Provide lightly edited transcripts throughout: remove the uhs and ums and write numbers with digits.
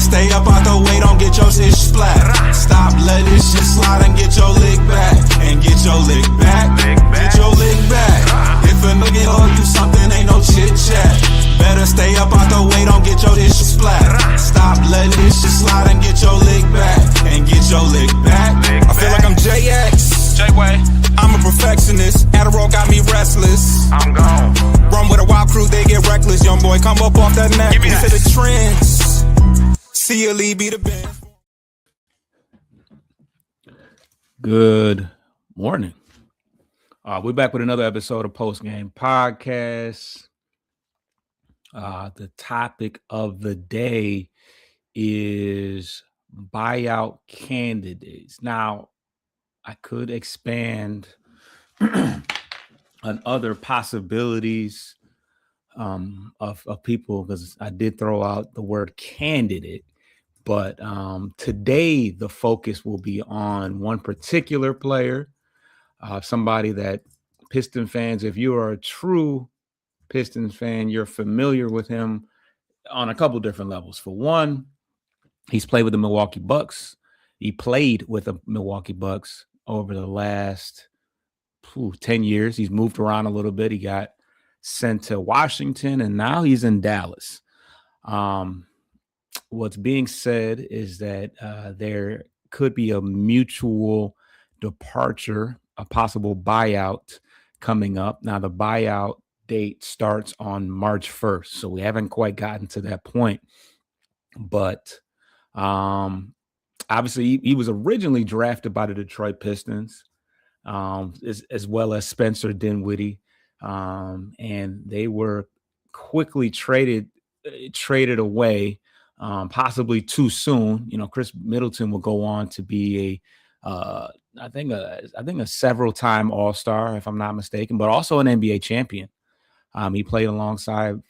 stay up out the way, don't get your shit splat. Stop letting this shit slide and get your lick back. And get your lick back. Get your lick back. If a nigga owe you something, ain't no chit chat. Better stay up out the way, don't get your shit splat. Stop letting this shit slide and get your lick back. And get your lick back. I feel like I'm JX. J-Way. I'm a perfectionist. Adderall got me restless. I'm gone. Run with a wild crew, they get reckless. Young boy, come up off that neck. Into the trends. See you lead, be the best. Good morning. We're back with another episode of Post Game Podcast. The topic of the day is buyout candidates. Now, I could expand on other possibilities of people, because I did throw out the word candidate. But today, the focus will be on one particular player, somebody that Piston fans, if you are a true Pistons fan, you're familiar with him on a couple different levels. For one, he's played with the Milwaukee Bucks. He played with the Milwaukee Bucks over the last 10 years. He's moved around a little bit. He got sent to Washington, and now he's in Dallas. What's being said is that there could be a mutual departure, a possible buyout coming up. Now, the buyout date starts on March 1st, so we haven't quite gotten to that point. But obviously, he was originally drafted by the Detroit Pistons, as well as Spencer Dinwiddie, and they were quickly traded away, possibly too soon. You know, Khris Middleton will go on to be I think a several-time All-Star, if I'm not mistaken, but also an NBA champion. He played alongside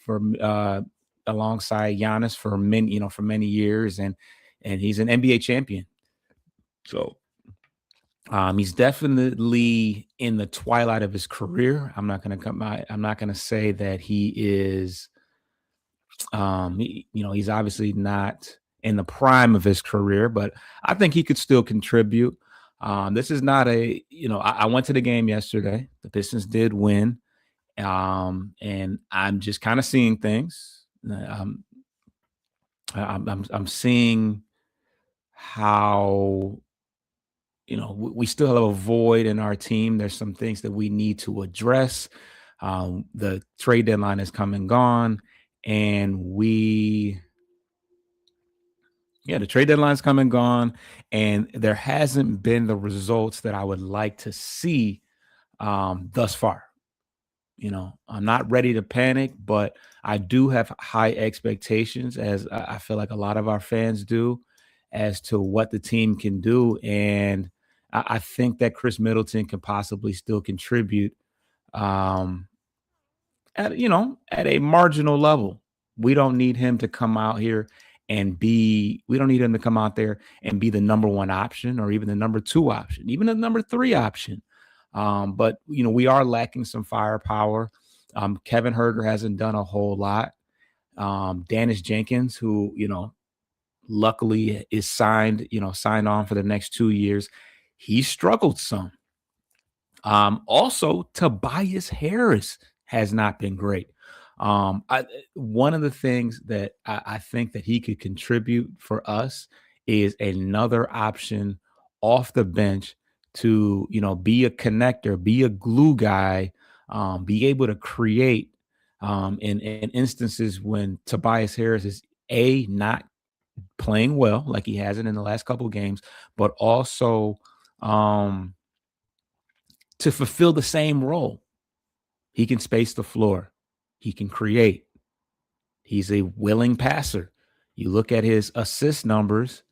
Giannis for many years, and he's an NBA champion. So he's definitely in the twilight of his career. I'm not going to say that he is. He's obviously not in the prime of his career, but I think he could still contribute. This is not I went to the game yesterday. The Pistons did win. And I'm just kind of seeing things. I'm seeing how, we still have a void in our team. There's some things that we need to address. The trade deadline has come and gone, and the trade deadline's come and gone, and there hasn't been the results that I would like to see thus far. I'm not ready to panic, but I do have high expectations, as I feel like a lot of our fans do, as to what the team can do. And I think that Khris Middleton can possibly still contribute at a marginal level. We don't need him to come out here and we don't need him to come out there and be the number one option, or even the number two option, even the number three option. But we are lacking some firepower. Kevin Huerter hasn't done a whole lot. Dennis Jenkins, who, luckily is signed on for the next 2 years, he struggled some. Also, Tobias Harris has not been great. One of the things that I think that he could contribute for us is another option off the bench to, be a connector, be a glue guy, be able to create in instances when Tobias Harris is not playing well, like he hasn't in the last couple of games, but also to fulfill the same role. He can space the floor. He can create. He's a willing passer. You look at his assist numbers.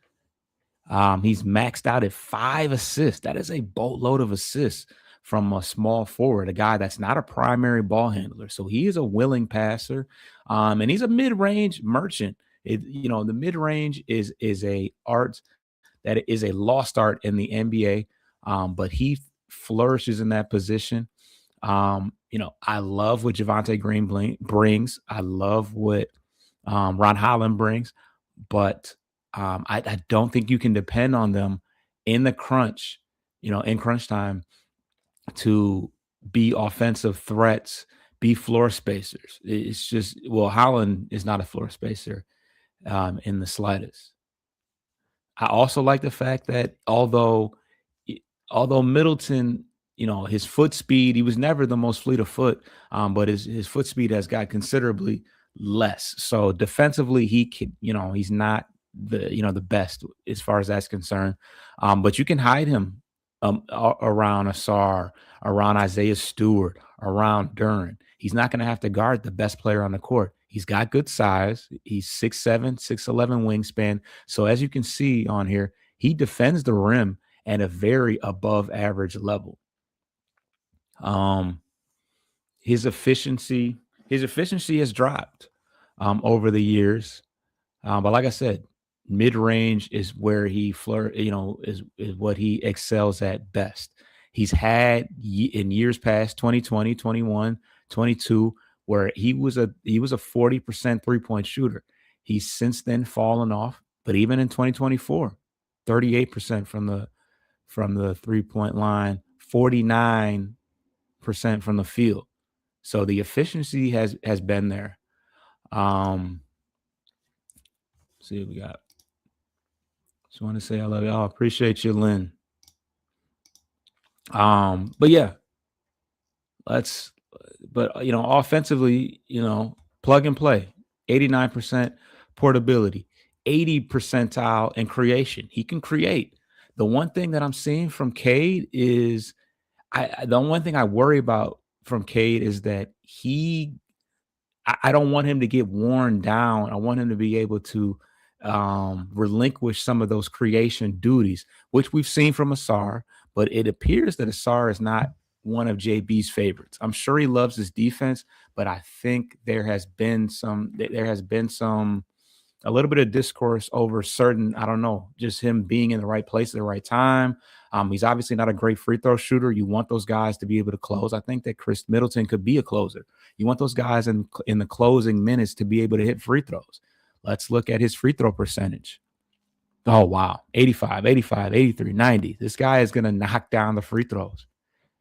He's maxed out at 5 assists. That is a boatload of assists from a small forward, a guy that's not a primary ball handler. So he is a willing passer, and he's a mid-range merchant. The mid-range is a art that is a lost art in the NBA, but he flourishes in that position. I love what Javonte Green brings. I love what Ron Holland brings, but I don't think you can depend on them in the crunch, in crunch time to be offensive threats, be floor spacers. It's just, well, Holland is not a floor spacer in the slightest. I also like the fact that although Middleton, his foot speed, he was never the most fleet of foot, but his foot speed has got considerably less. So defensively, he can, he's not the best as far as that's concerned. But you can hide him around Asar, around Isaiah Stewart, around Duran. He's not going to have to guard the best player on the court. He's got good size. He's 6'7", 6'11" wingspan. So as you can see on here, he defends the rim at a very above average level. His efficiency has dropped over the years. But like I said, mid-range is where he is what he excels at best. He's had in years past, 2020, 21, 22, where he was a 40% three-point shooter. He's since then fallen off, but even in 2024, 38% from the three-point line, 49% from the field. So the efficiency has been there. See what we got. Just want to say I love you. Oh, appreciate you, Lynn. But yeah, offensively, plug and play, 89% portability, 80 percentile in creation. He can create. The one thing that I'm seeing from Cade is the one thing I worry about from Cade is that I don't want him to get worn down. I want him to be able to relinquish some of those creation duties, which we've seen from Asar, but it appears that Asar is not one of JB's favorites. I'm sure he loves his defense, but I think there has been a little bit of discourse over certain, I don't know, just him being in the right place at the right time. He's obviously not a great free throw shooter. You want those guys to be able to close. I think that Khris Middleton could be a closer. You want those guys in the closing minutes to be able to hit free throws. Let's look at his free throw percentage. Oh, wow. 85, 83, 90. This guy is going to knock down the free throws.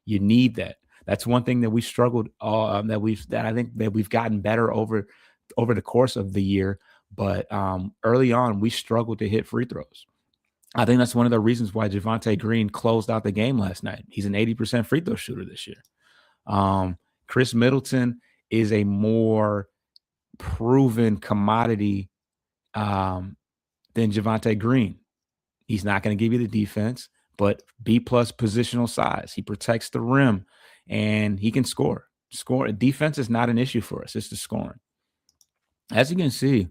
You need that. That's one thing that we struggled, that I think that we've gotten better over the course of the year. But early on, we struggled to hit free throws. I think that's one of the reasons why Javonte Green closed out the game last night. He's an 80% free throw shooter this year. Khris Middleton is a more proven commodity than Javonte Green. He's not going to give you the defense, but B+ positional size. He protects the rim, and he can score. Defense is not an issue for us. It's the scoring. As you can see,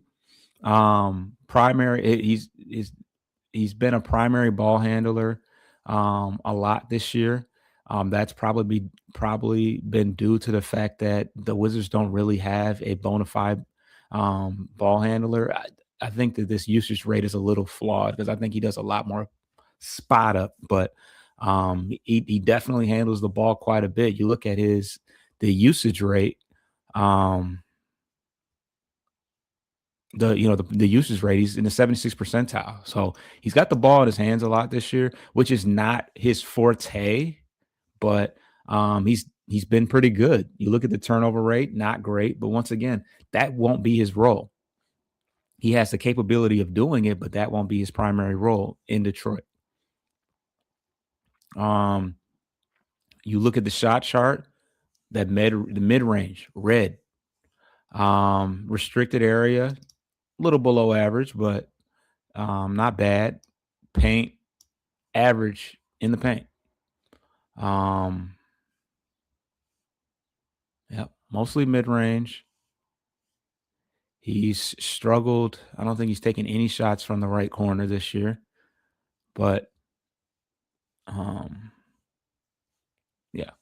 he's been a primary ball handler a lot this year. That's probably been due to the fact that the Wizards don't really have a bona fide ball handler. I think that this usage rate is a little flawed because I think he does a lot more spot up, but he definitely handles the ball quite a bit. You look at the usage rate. The usage rate, he's in the 76th percentile. So he's got the ball in his hands a lot this year, which is not his forte, but he's been pretty good. You look at the turnover rate, not great, but once again, that won't be his role. He has the capability of doing it, but that won't be his primary role in Detroit. You look at the shot chart, the mid-range, red, restricted area, a little below average, but not bad. Paint, average in the paint. Mostly mid-range. He's struggled. I don't think he's taken any shots from the right corner this year, but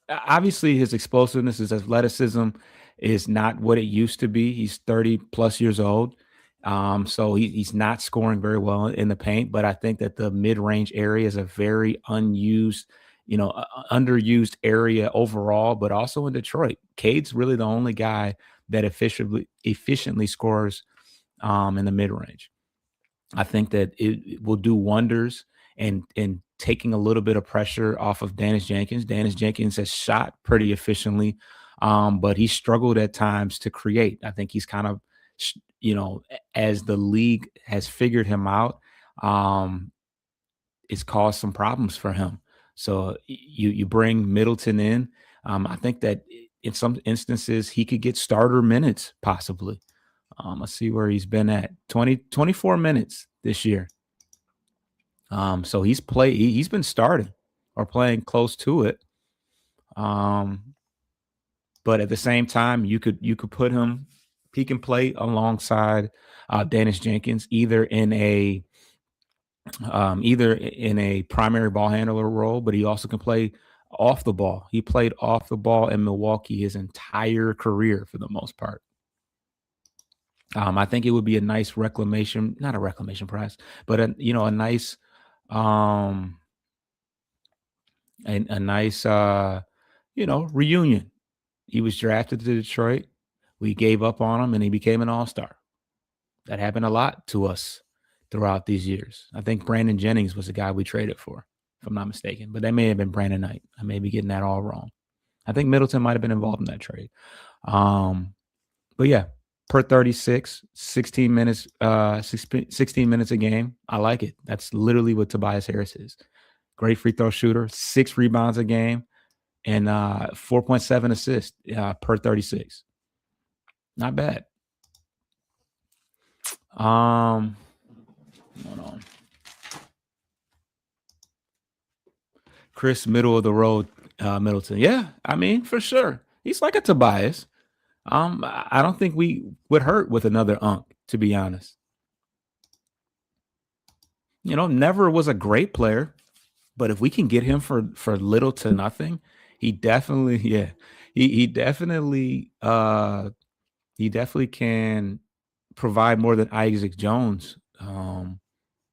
obviously his explosiveness, his athleticism is not what it used to be. He's 30 plus years old. So he's not scoring very well in the paint, but I think that the mid-range area is a very unused, underused area overall, but also in Detroit. Cade's really the only guy that efficiently scores in the mid-range. I think that it will do wonders and taking a little bit of pressure off of Dennis Jenkins. Dennis Jenkins has shot pretty efficiently, but he struggled at times to create. I think he's kind of, as the league has figured him out, um, it's caused some problems for him. So you bring Middleton in. I think that in some instances he could get starter minutes possibly. Let's see where he's been at 24 minutes this year. So he's been starting or playing close to it. But at the same time, you could put him, he can play alongside Dennis Jenkins either in a primary ball handler role, but he also can play off the ball. He played off the ball in Milwaukee his entire career for the most part. I think it would be a nice reclamation, not a reclamation prize, but a nice, a nice, reunion. He was drafted to Detroit. We gave up on him, and he became an all-star. That happened a lot to us throughout these years. I think Brandon Jennings was the guy we traded for, if I'm not mistaken, but that may have been Brandon Knight. I may be getting that all wrong. I think Middleton might have been involved in that trade. But yeah, per 36, 16 minutes, 16 minutes a game. I like it. That's literally what Tobias Harris is. Great free throw shooter, 6 rebounds a game, and 4.7 assists per 36. Not bad. Hold on. Khris, middle of the road, Middleton. Yeah, I mean, for sure. He's like a Tobias. I don't think we would hurt with another Unk, to be honest. Never was a great player, but if we can get him for little to nothing, he definitely, he definitely can provide more than Isaac Jones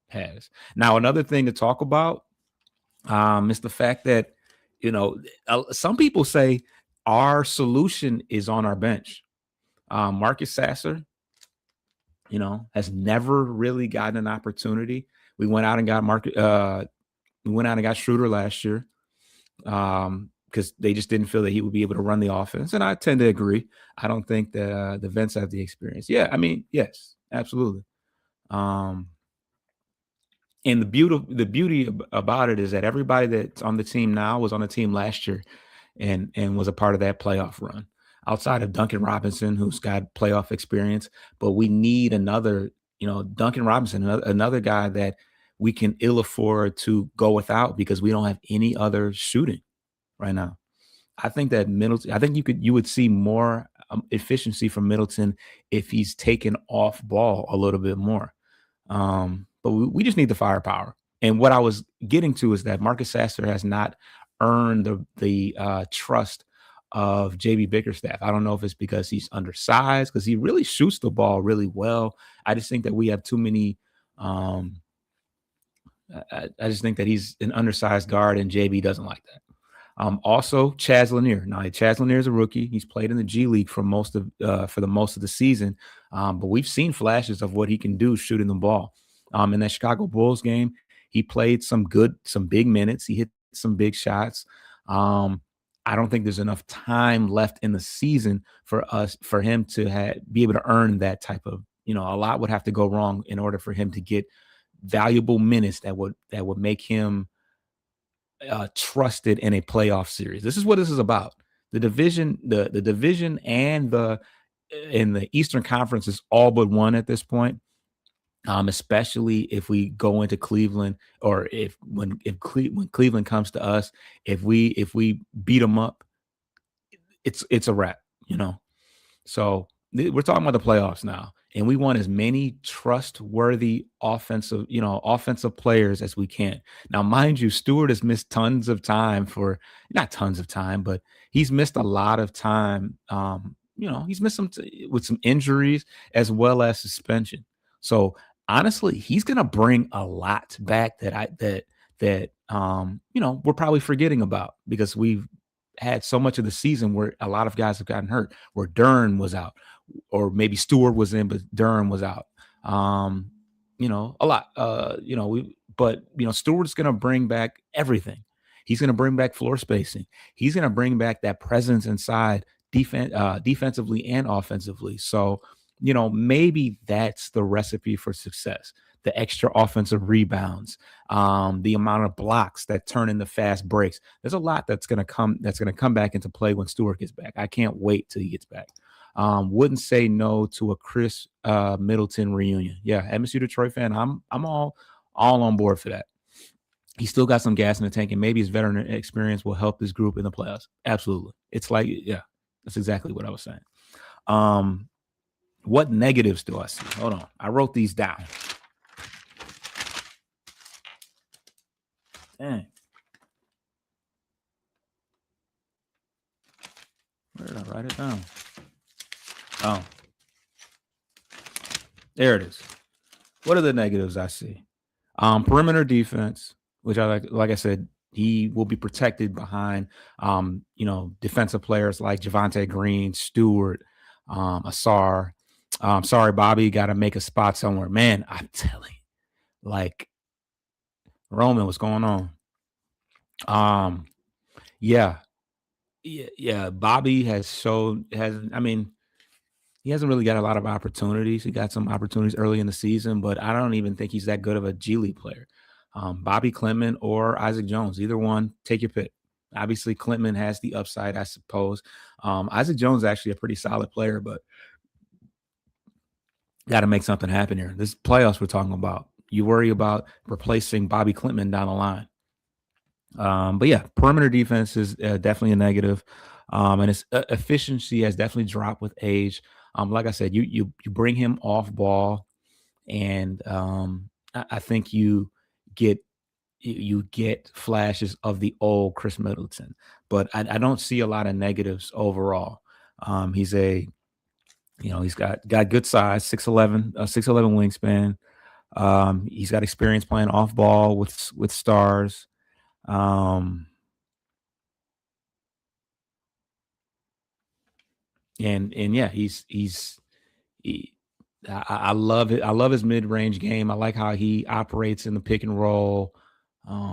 has. Now, another thing to talk about is the fact that some people say our solution is on our bench. Marcus Sasser, has never really gotten an opportunity. We went out and got Schroeder last year because they just didn't feel that he would be able to run the offense. And I tend to agree. I don't think that the vets have the experience. Yeah, I mean, yes, absolutely. And the beauty about it is that everybody that's on the team now was on the team last year and was a part of that playoff run. Outside of Duncan Robinson, who's got playoff experience, but we need another, Duncan Robinson, another guy that we can ill afford to go without because we don't have any other shooting right now. I think that Middleton, I think you would see more efficiency from Middleton if he's taken off ball a little bit more. But we just need the firepower. And what I was getting to is that Marcus Sasser has not earned the trust of JB Bickerstaff. I don't know if it's because he's undersized, because he really shoots the ball really well. I just think that we have too many. I just think that he's an undersized guard, and JB doesn't like that. Also, Chaz Lanier. Now, Chaz Lanier is a rookie. He's played in the G League for most of the season, but we've seen flashes of what he can do shooting the ball. In that Chicago Bulls game, he played some big minutes. He hit some big shots. I don't think there's enough time left in the season for him to be able to earn that type of, a lot would have to go wrong in order for him to get valuable minutes that would make him trusted in a playoff series. This is what this is about. The division, the division and in the Eastern Conference is all but one at this point. Especially if we go into Cleveland, or when Cleveland comes to us, if we beat them up, it's a wrap, So we're talking about the playoffs now, and we want as many trustworthy offensive players as we can. Now, mind you, Stewart has missed tons of time not tons of time, but he's missed a lot of time. He's missed with some injuries as well as suspension. So honestly, he's going to bring a lot back that we're probably forgetting about, because we've had so much of the season where a lot of guys have gotten hurt, where Duren was out, or maybe Stewart was in, but Duren was out. a lot. But Stewart's going to bring back everything. He's going to bring back floor spacing. He's going to bring back that presence inside defensively and offensively. So, maybe that's the recipe for success. The extra offensive rebounds, the amount of blocks that turn into fast breaks. There's a lot that's going to come back into play when Stewart gets back. I can't wait till he gets back. Wouldn't say no to a Khris Middleton reunion. Yeah, MSU Detroit fan. I'm all on board for that. He's still got some gas in the tank, and maybe his veteran experience will help this group in the playoffs. Absolutely. It's like, yeah, that's exactly what I was saying. What negatives do I see? Hold on. I wrote these down. Dang. Where did I write it down? Oh. There it is. What are the negatives I see? Perimeter defense, which I like I said, he will be protected behind, defensive players like Javonte Green, Stewart, Asar. Sorry, Bobby, got to make a spot somewhere. Man, I'm telling you, like, Roman, what's going on? Yeah. Bobby he hasn't really got a lot of opportunities. He got some opportunities early in the season, but I don't even think he's that good of a G League player. Bobby Clement or Isaac Jones, either one, take your pick. Obviously, Clement has the upside, I suppose. Isaac Jones is actually a pretty solid player, but got to make something happen here. This playoffs we're talking about. You worry about replacing Bobby Clement down the line. But yeah, perimeter defense is definitely a negative. And its efficiency has definitely dropped with age. Like I said, you bring him off ball, and I think you get flashes of the old Khris Middleton, but I don't see a lot of negatives overall. He's he's got good size, 6'11", 6'11" wingspan. He's got experience playing off ball with stars. And yeah, I love it. I love his mid-range game. I like how he operates in the pick and roll.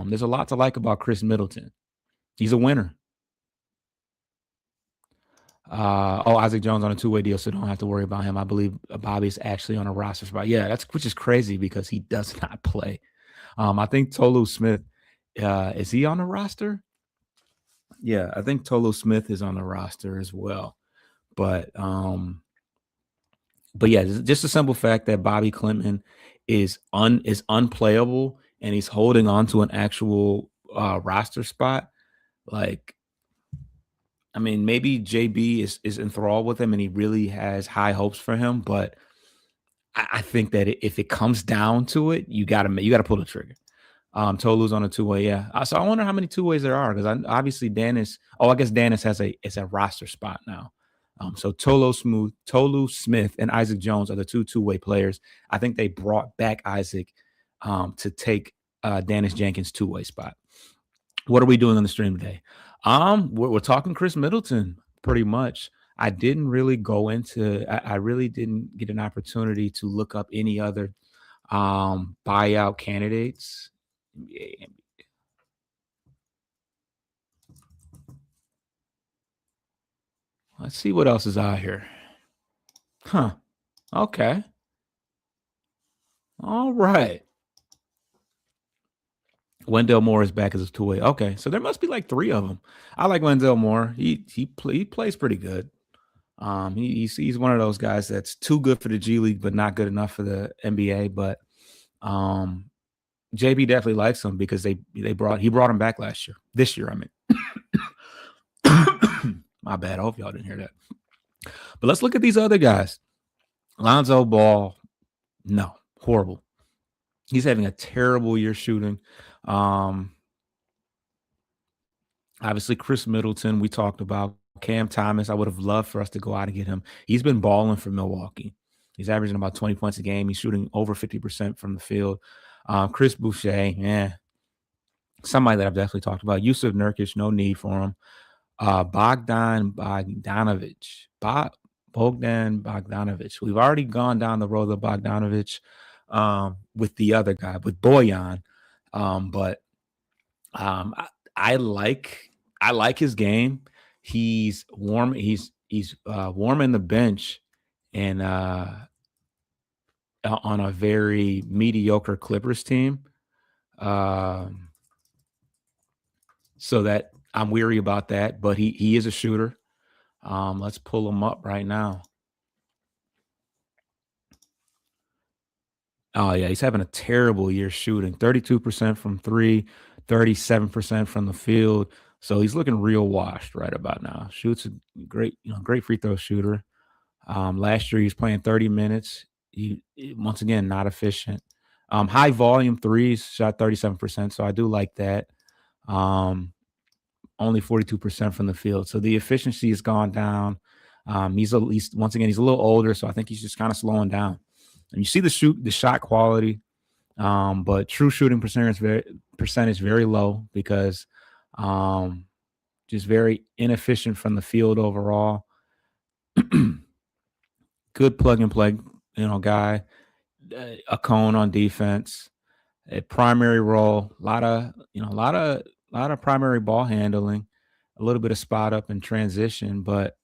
There's a lot to like about Khris Middleton. He's a winner. Isaac Jones on a two-way deal, so don't have to worry about him. I believe Bobby's actually on a roster spot. Yeah, which is crazy because he does not play. I think Tolu Smith, is he on the roster? Yeah, I think Tolu Smith is on the roster as well. But yeah, just the simple fact that Bobby Clement is unplayable and he's holding on to an actual roster spot. Like, I mean, maybe JB is enthralled with him and he really has high hopes for him, but I think that if it comes down to it, you gotta pull the trigger. Tolu's on a two-way, yeah. So I wonder how many two-ways there are, because obviously Dennis. Oh, I guess Dennis has a roster spot now. So Tolu Smith and Isaac Jones are the two-way players. I think they brought back Isaac to take Dennis Jenkins' two-way spot. What are we doing on the stream today? We're talking Khris Middleton pretty much. I didn't really go into. I really didn't get an opportunity to look up any other buyout candidates. Let's see what else is out here. Huh. Okay. All right. Wendell Moore is back as a two-way. Okay, so there must be like three of them. I like Wendell Moore. He plays pretty good. He's one of those guys that's too good for the G League, but not good enough for the NBA. But JB definitely likes him because he brought him back this year. I mean, my bad. I hope y'all didn't hear that. But let's look at these other guys. Lonzo Ball, no, horrible. He's having a terrible year shooting. Obviously, Khris Middleton, we talked about. Cam Thomas, I would have loved for us to go out and get him. He's been balling for Milwaukee. He's averaging about 20 points a game. He's shooting over 50% from the field. Chris Boucher, somebody that I've definitely talked about. Yusuf Nurkic, no need for him. Bogdan Bogdanovich. We've already gone down the road of Bogdanovich. with the other guy, with Boyan. But I like his game. He's warm. He's warming the bench and on a very mediocre Clippers team. So that I'm weary about that, but he is a shooter. Let's pull him up right now. Oh yeah, he's having a terrible year shooting. 32% from three, 37% from the field. So he's looking real washed right about now. Shoots a great free throw shooter. Last year he was playing 30 minutes. Once again, not efficient. High volume threes, shot 37%. So I do like that. Only 42% from the field. So the efficiency has gone down. He's once again, he's a little older. So I think he's just kind of slowing down. And you see the shot quality, but true shooting percentage very low because just very inefficient from the field overall. Good plug and play, guy. A cone on defense, a primary role, a lot of primary ball handling, a little bit of spot up and transition, but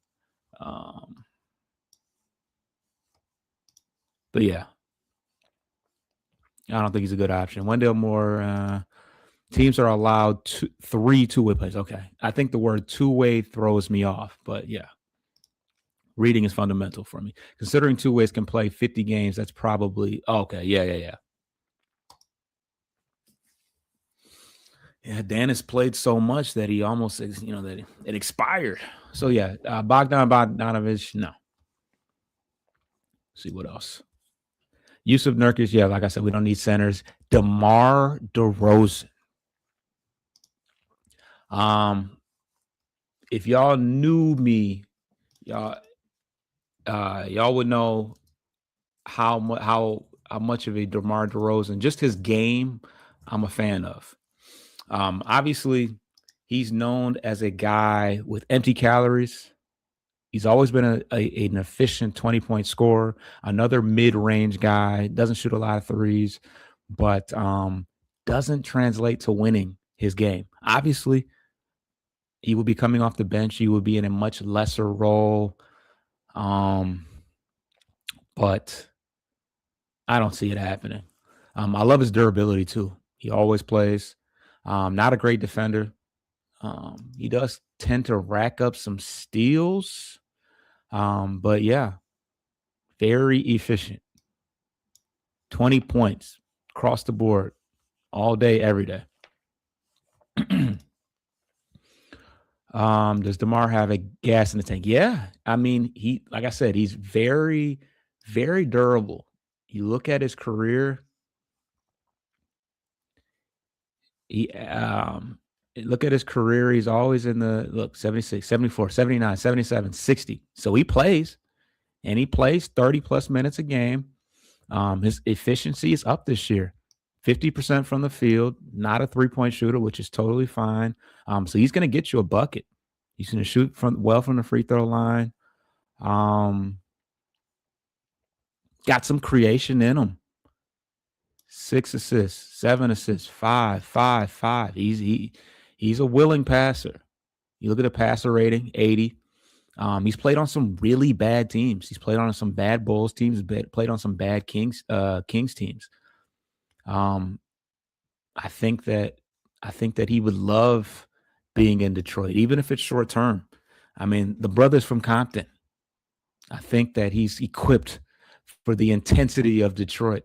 yeah, I don't think he's a good option. Wendell Moore, teams are allowed 3 two-way plays. Okay. I think the word two-way throws me off, but yeah. Reading is fundamental for me. Considering two ways can play 50 games, that's probably okay. Yeah. Yeah, Dan has played so much that he almost, that it expired. So yeah, Bogdan Bogdanović, no. Let's see what else. Yusuf Nurkic, yeah, like I said, we don't need centers. DeMar DeRozan. If y'all knew me, y'all would know how much of a DeMar DeRozan, just his game, I'm a fan of. Obviously, he's known as a guy with empty calories. He's always been an efficient 20-point scorer, another mid-range guy, doesn't shoot a lot of threes, but doesn't translate to winning his game. Obviously, he will be coming off the bench. He will be in a much lesser role. But I don't see it happening. I love his durability too. He always plays. Not a great defender. He does tend to rack up some steals. But yeah, very efficient. 20 points across the board all day, every day. Does DeMar have a gas in the tank? Yeah. I mean, like I said, he's very, very durable. You look at his career. Look at his career. He's always in the 76, 74, 79, 77, 60. So he plays, and he plays 30 plus minutes a game. His efficiency is up this year. 50% from the field, not a 3-point shooter, which is totally fine. So he's going to get you a bucket. He's going to shoot from the free throw line. Got some creation in him. 6 assists, 7 assists, 5. He's a willing passer. You look at the passer rating, 80. He's played on some really bad teams. He's played on some bad Bulls teams, played on some bad Kings teams. I think that he would love being in Detroit, even if it's short term. I mean, the brother's from Compton. I think that he's equipped for the intensity of Detroit,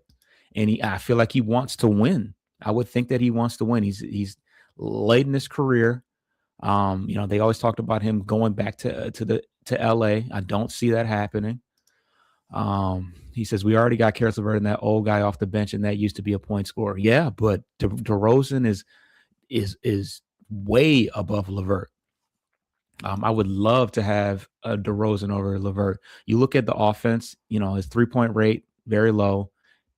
and I feel like he wants to win. I would think that he wants to win. He's late in his career. They always talked about him going back to LA. I don't see that happening. He says we already got Caris LeVert and that old guy off the bench, and that used to be a point scorer. Yeah, but DeRozan is way above LeVert. I would love to have a DeRozan over LeVert. You look at the offense, his 3-point rate, very low,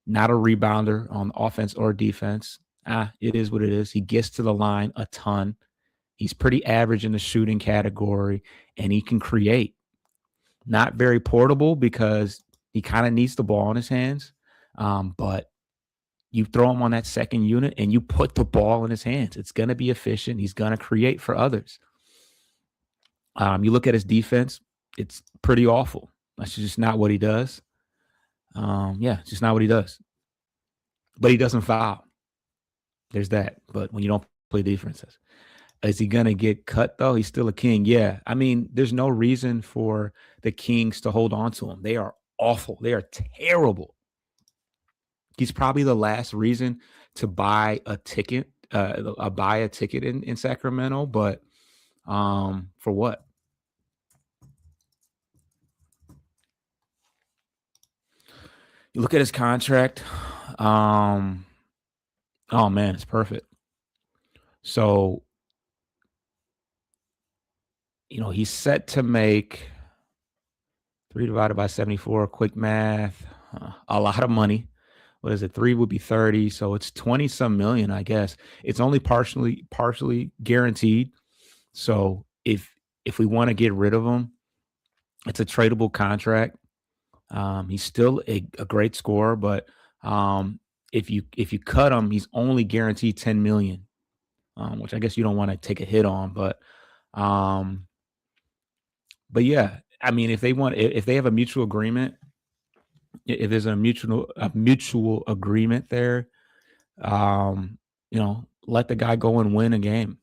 not a rebounder on offense or defense. It is what it is. He gets to the line a ton. He's pretty average in the shooting category, and he can create. Not very portable because he kind of needs the ball in his hands. But you throw him on that second unit and you put the ball in his hands. It's going to be efficient. He's going to create for others. You look at his defense, it's pretty awful. That's just not what he does. It's just not what he does. But he doesn't foul. There's that. But when you don't play defenses, is he going to get cut, though? He's still a king. Yeah. I mean, there's no reason for the Kings to hold on to him. They are awful. They are terrible. He's probably the last reason to buy a ticket, in Sacramento. But for what? You look at his contract. Oh man, it's perfect. So, he's set to make 3 divided by 74, quick math, a lot of money. What is it? 3 would be 30. So it's 20 some million, I guess. It's only partially guaranteed. So if we want to get rid of him, it's a tradable contract. He's still a great scorer, but if you cut him, he's only guaranteed 10 million, which I guess you don't want to take a hit on. But yeah, I mean, if they have a mutual agreement, if there's a mutual agreement there, let the guy go and win a game.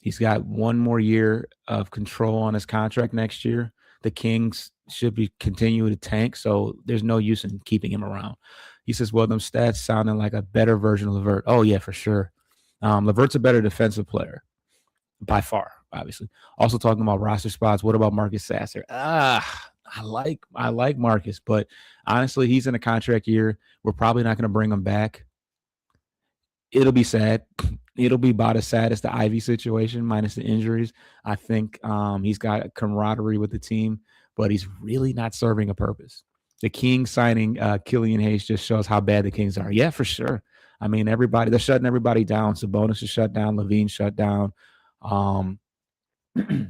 He's got one more year of control on his contract next year. The Kings should be continuing to tank, so there's no use in keeping him around. He says, well, them stats sounding like a better version of LeVert. Oh, yeah, for sure. LeVert's a better defensive player by far, obviously. Also talking about roster spots. What about Marcus Sasser? I like Marcus, but honestly, he's in a contract year. We're probably not going to bring him back. It'll be sad. It'll be about as sad as the Ivy situation, minus the injuries. I think he's got a camaraderie with the team, but he's really not serving a purpose. The Kings signing Killian Hayes just shows how bad the Kings are. Yeah, for sure. I mean, they're shutting everybody down. Sabonis is shut down. Levine shut down. DeAndre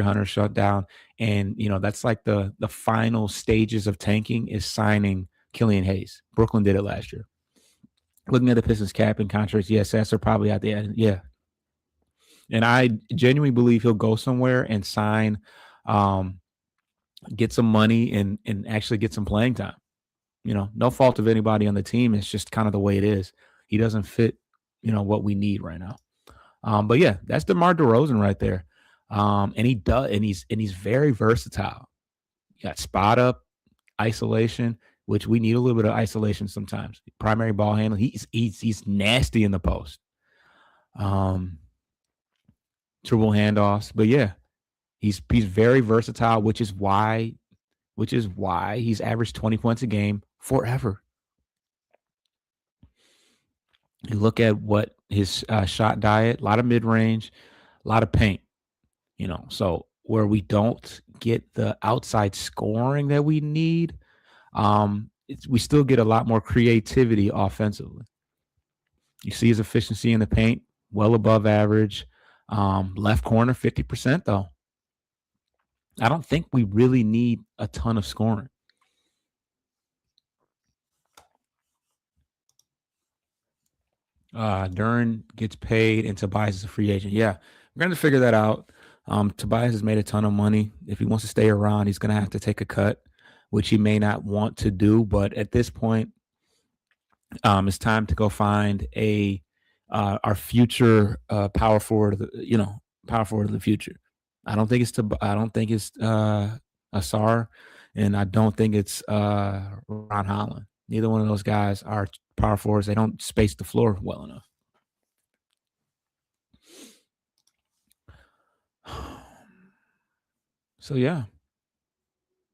Hunter shut down. And, that's like the final stages of tanking is signing Killian Hayes. Brooklyn did it last year. Looking at the Pistons cap and contracts, yes, Sasser probably out the end. Yeah. And I genuinely believe he'll go somewhere and sign, get some money and actually get some playing time. No fault of anybody on the team. It's just kind of the way it is. He doesn't fit, what we need right now. But yeah, that's DeMar DeRozan right there. And he does, and he's very versatile. You got spot up, isolation, which we need a little bit of isolation sometimes. Primary ball handling. He's nasty in the post. Triple handoffs. But yeah, he's very versatile, which is why he's averaged 20 points a game forever. You look at what his shot diet, a lot of mid-range, a lot of paint, so where we don't get the outside scoring that we need, we still get a lot more creativity offensively. You see his efficiency in the paint, well above average. Left corner, 50%, though. I don't think we really need a ton of scoring. Duren gets paid and Tobias is a free agent. Yeah, we're going to figure that out. Tobias has made a ton of money. If he wants to stay around, he's going to have to take a cut, which he may not want to do. But at this point, it's time to go find our future power forward. Power forward of the future. I don't think it's Asar, and I don't think it's Ron Holland. Neither one of those guys are power forwards. They don't space the floor well enough. So yeah,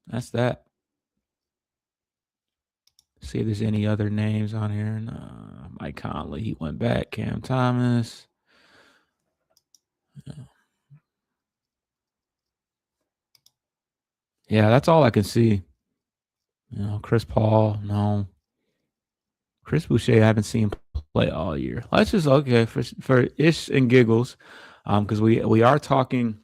that's that. See if there's any other names on here. Mike Conley, he went back. Cam Thomas. Yeah, that's all I can see. Chris Paul, no. Chris Boucher, I haven't seen play all year. That's just okay for ish and giggles, because we are talking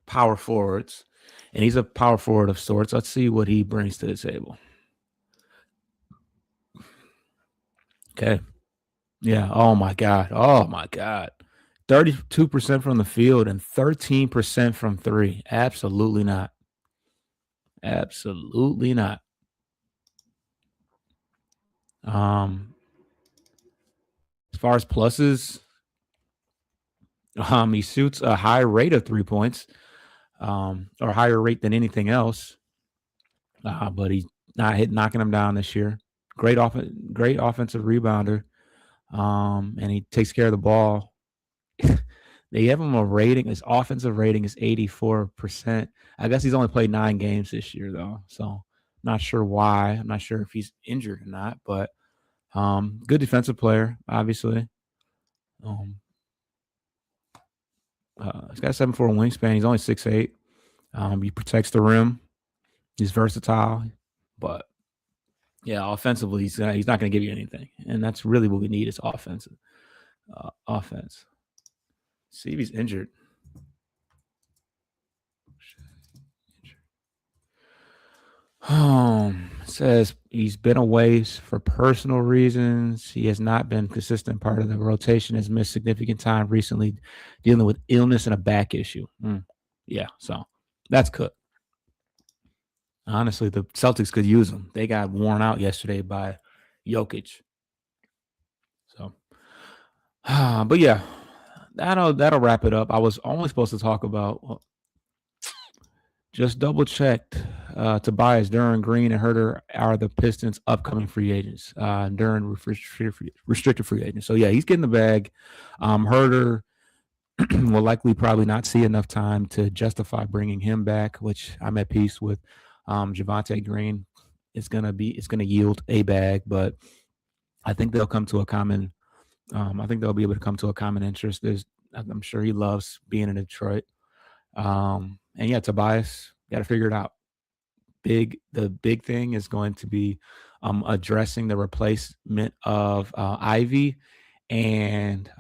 power forwards. and he's a power forward of sorts. Let's see what he brings to the table. Okay. Yeah. Oh my God. 32% from the field and 13% from three. Absolutely not. Absolutely not. As far as pluses, he shoots a high rate of 3 points, or higher rate than anything else. But he's not knocking them down this year. Great offensive rebounder. And he takes care of the ball. They have him a rating. His offensive rating is 84%. I guess he's only played 9 games this year, though. So not sure why. I'm not sure if he's injured or not, but good defensive player, obviously. He's got a 7'4" wingspan. He's only 6'8". He protects the rim. He's versatile, but yeah, offensively, he's not going to give you anything, and that's really what we need is offense. See if he's injured. Says he's been away for personal reasons. He has not been consistent part of the rotation. Has missed significant time recently, dealing with illness and a back issue. Yeah, so that's good. Honestly, the Celtics could use him. They got worn out yesterday by Jokic. So, but yeah, that'll wrap it up. I was only supposed to talk about. Just double checked. Tobias, Duran, Green, and Herter are the Pistons' upcoming free agents. Duran, restricted free agent. So yeah, he's getting the bag. Herter will likely probably not see enough time to justify bringing him back, which I'm at peace with. Javonte Green is gonna yield a bag, but I think they'll come to a common. I think they'll be able to come to a common interest. I'm sure he loves being in Detroit. And yeah, Tobias, got to figure it out. The big thing is going to be addressing the replacement of Ivy and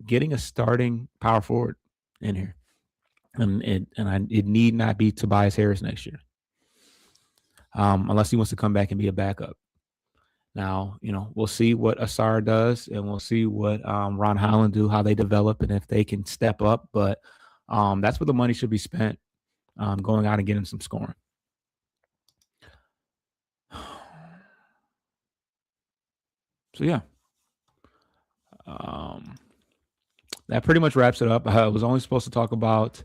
getting a starting power forward in here. And it need not be Tobias Harris next year, unless he wants to come back and be a backup. Now, we'll see what Asar does, and we'll see what Ron Holland do, how they develop, and if they can step up. But that's where the money should be spent, going out and getting some scoring. So, yeah. That pretty much wraps it up. I was only supposed to talk about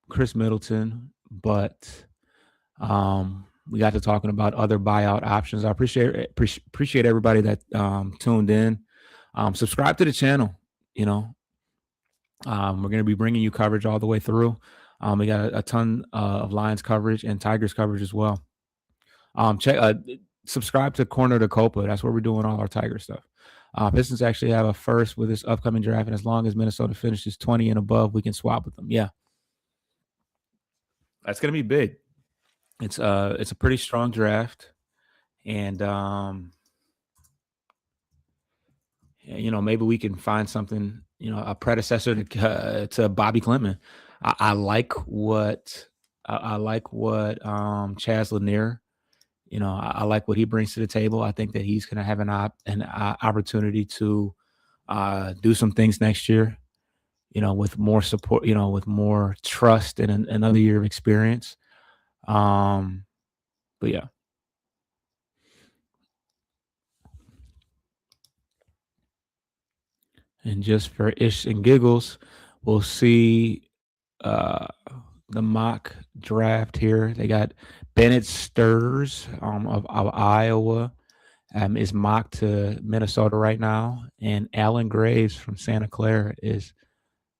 Khris Middleton, but we got to talking about other buyout options. I appreciate everybody that tuned in. Subscribe to the channel. We're going to be bringing you coverage all the way through. We got a ton of Lions coverage and Tigers coverage as well. Subscribe to Corner to Copa. That's where we're doing all our Tiger stuff. Pistons actually have a first with this upcoming draft, and as long as Minnesota finishes 20 and above, we can swap with them. Yeah, that's going to be big. It's a pretty strong draft, and maybe we can find something, a predecessor to Bobby Clement. I like what Chaz Lanier. I like what he brings to the table. I think that he's going to have an opportunity to do some things next year, with more support, with more trust and another year of experience. But yeah. And just for ish and giggles, we'll see the mock draft here. They got Bennett Sturs of Iowa is mocked to Minnesota right now, and Alan Graves from Santa Clara is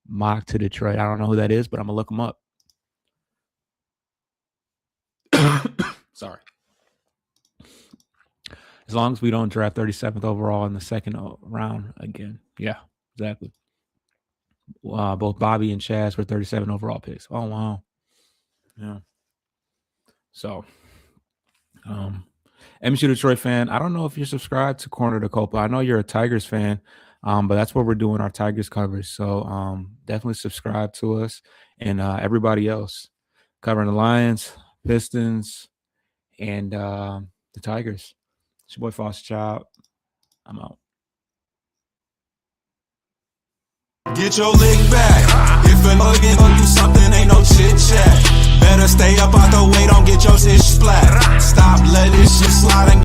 mocked to Detroit. I don't know who that is, but I'm gonna look him up. Sorry. As long as we don't draft 37th overall in the second round again. Yeah, exactly. Both Bobby and Chaz were 37 overall picks. Oh, wow. Yeah. So, MSU Detroit fan, I don't know if you're subscribed to Corner to Copa. I know you're a Tigers fan. But that's where we're doing our Tigers coverage. So definitely subscribe to us and everybody else covering the Lions, Pistons, and the Tigers. It's your boy Foster Child. I'm out. Get your lick back. If a nigga owe you something, ain't no chit chat. Better stay up out the way, don't get your shit splat. Stop letting shit slide and